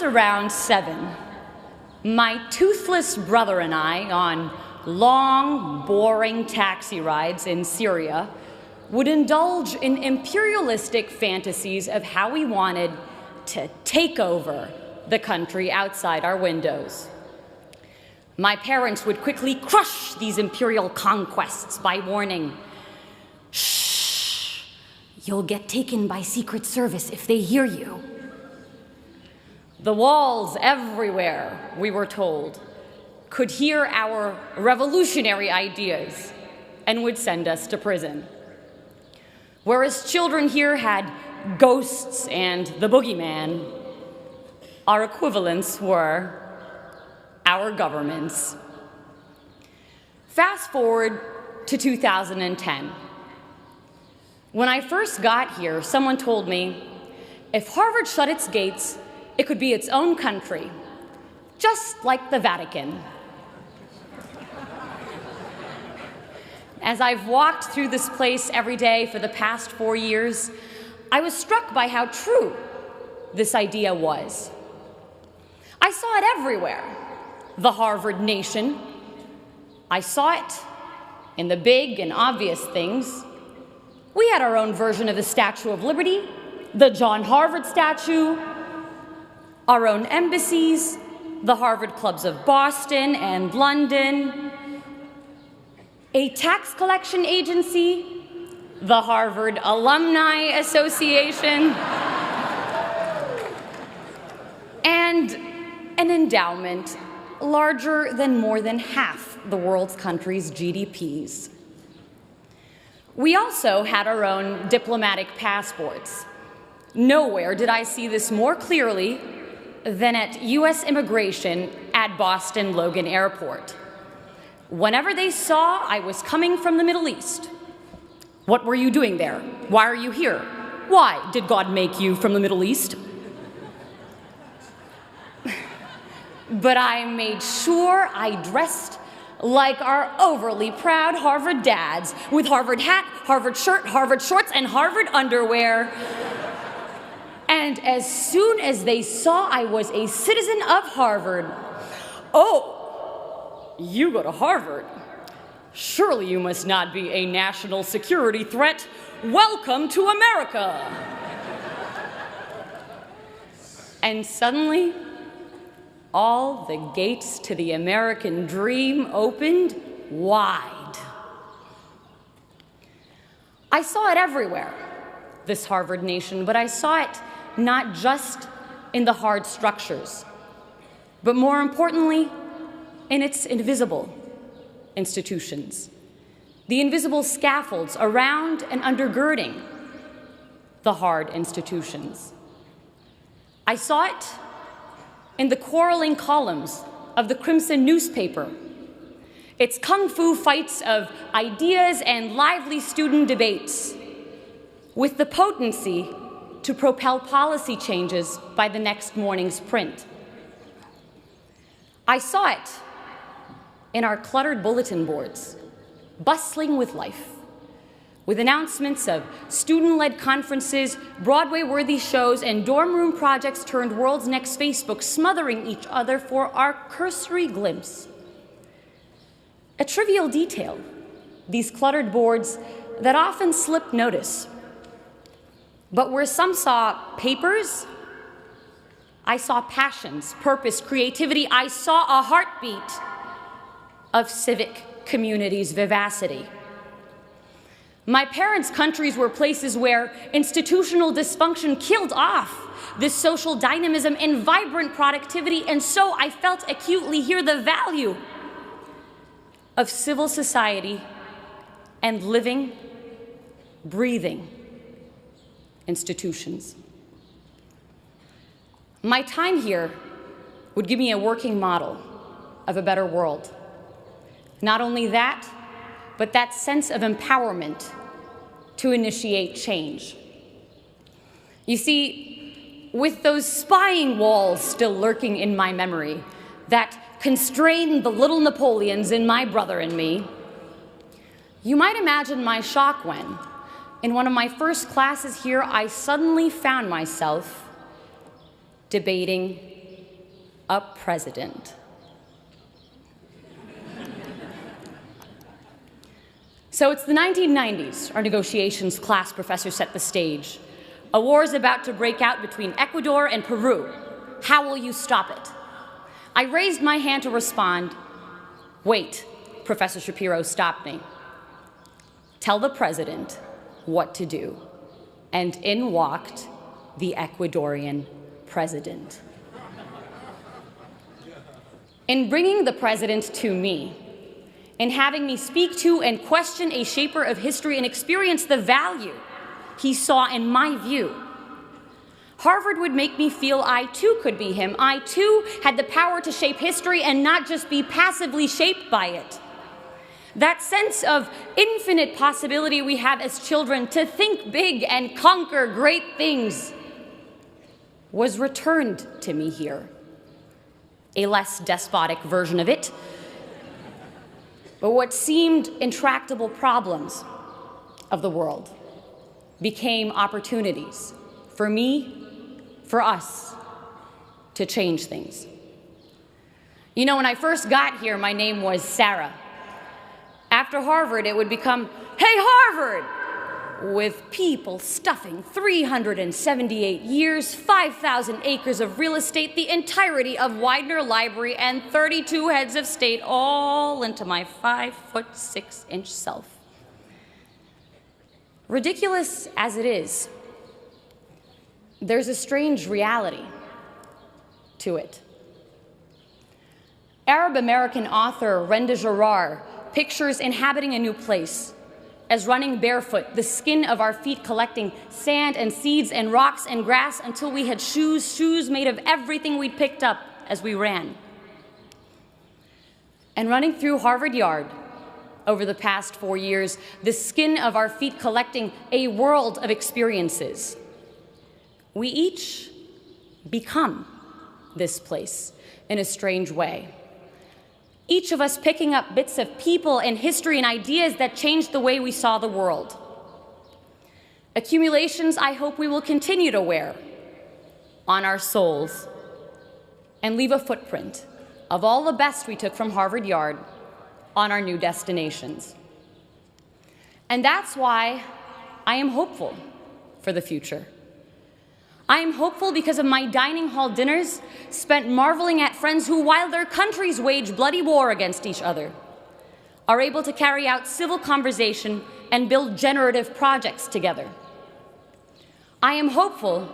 around 7, my toothless brother and I, on long, boring taxi rides in Syria, would indulge in imperialistic fantasies of how we wanted to take over the country outside our windows. My parents would quickly crush these imperial conquests by warning, "Shh, you'll get taken by Secret Service if they hear you." The walls everywhere, we were told, could hear our revolutionary ideas and would send us to prison. Whereas children here had ghosts and the boogeyman, our equivalents were our governments. Fast forward to 2010. When I first got here, someone told me, if Harvard shut its gates, it could be its own country, just like the Vatican. As I've walked through this place every day for the past 4 years, I was struck by how true this idea was. I saw it everywhere. The Harvard nation. I saw it in the big and obvious things. We had our own version of the Statue of Liberty, the John Harvard statue, our own embassies, the Harvard clubs of Boston and London, a tax collection agency, the Harvard Alumni Association, and an endowment larger than more than half the world's countries' GDPs. We also had our own diplomatic passports. Nowhere did I see this more clearly than at US immigration at Boston Logan Airport. Whenever they saw I was coming from the Middle East, "What were you doing there? Why are you here? Why did God make you from the Middle East?" But I made sure I dressed like our overly proud Harvard dads, with Harvard hat, Harvard shirt, Harvard shorts, and Harvard underwear. And as soon as they saw I was a citizen of Harvard, "Oh, you go to Harvard? Surely you must not be a national security threat. Welcome to America." And suddenly, all the gates to the American dream opened wide. I saw it everywhere, this Harvard nation, but I saw it not just in the hard structures, but more importantly, in its invisible institutions, the invisible scaffolds around and undergirding the hard institutions. I saw it in the quarreling columns of the Crimson newspaper, its kung fu fights of ideas and lively student debates, with the potency to propel policy changes by the next morning's print. I saw it in our cluttered bulletin boards, bustling with life, with announcements of student-led conferences, Broadway-worthy shows, and dorm room projects turned World's Next Facebook, smothering each other for our cursory glimpse. A trivial detail, these cluttered boards that often slip notice. But where some saw papers, I saw passions, purpose, creativity. I saw a heartbeat of civic community's vivacity. My parents' countries were places where institutional dysfunction killed off this social dynamism and vibrant productivity, and so I felt acutely here the value of civil society and living, breathing institutions. My time here would give me a working model of a better world. Not only that, but that sense of empowerment to initiate change. You see, with those spying walls still lurking in my memory that constrained the little Napoleons in my brother and me, you might imagine my shock when, in one of my first classes here, I suddenly found myself debating a president. So it's the 1990s. Our negotiations class professor set the stage. A war is about to break out between Ecuador and Peru. How will you stop it? I raised my hand to respond. Wait, Professor Shapiro stopped me. Tell the president what to do. And in walked the Ecuadorian president. In bringing the president to me, in having me speak to and question a shaper of history and experience the value he saw in my view, Harvard would make me feel I too could be him. I too had the power to shape history and not just be passively shaped by it. That sense of infinite possibility we have as children to think big and conquer great things was returned to me here. A less despotic version of it. But what seemed intractable problems of the world became opportunities for me, for us, to change things. You know, when I first got here, my name was Sarah. After Harvard, it would become, "Hey, Harvard!" with people stuffing 378 years, 5,000 acres of real estate, the entirety of Widener Library, and 32 heads of state all into my 5'6" self. Ridiculous as it is, there's a strange reality to it. Arab-American author Renda Jarrar pictures inhabiting a new place as running barefoot, the skin of our feet collecting sand and seeds and rocks and grass until we had shoes made of everything we'd picked up as we ran. And running through Harvard Yard over the past 4 years, the skin of our feet collecting a world of experiences. We each become this place in a strange way. Each of us picking up bits of people and history and ideas that changed the way we saw the world. Accumulations I hope we will continue to wear on our souls and leave a footprint of all the best we took from Harvard Yard on our new destinations. And that's why I am hopeful for the future. I am hopeful because of my dining hall dinners spent marveling at friends who, while their countries wage bloody war against each other, are able to carry out civil conversation and build generative projects together. I am hopeful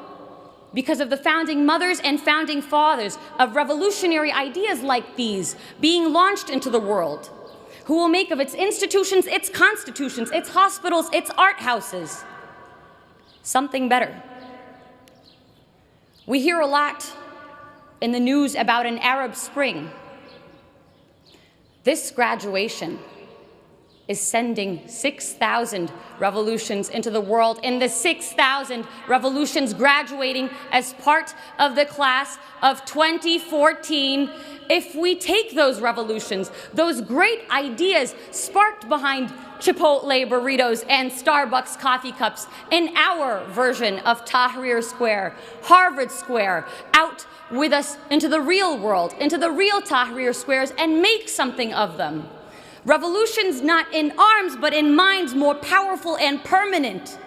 because of the founding mothers and founding fathers of revolutionary ideas like these being launched into the world, who will make of its institutions, its constitutions, its hospitals, its art houses, something better. We hear a lot in the news about an Arab Spring. This graduation is sending 6,000 revolutions into the world, and the 6,000 revolutions graduating as part of the class of 2014. If we take those revolutions, those great ideas sparked behind Chipotle burritos and Starbucks coffee cups in our version of Tahrir Square, Harvard Square, out with us into the real world, into the real Tahrir Squares, and make something of them. Revolutions not in arms, but in minds more powerful and permanent.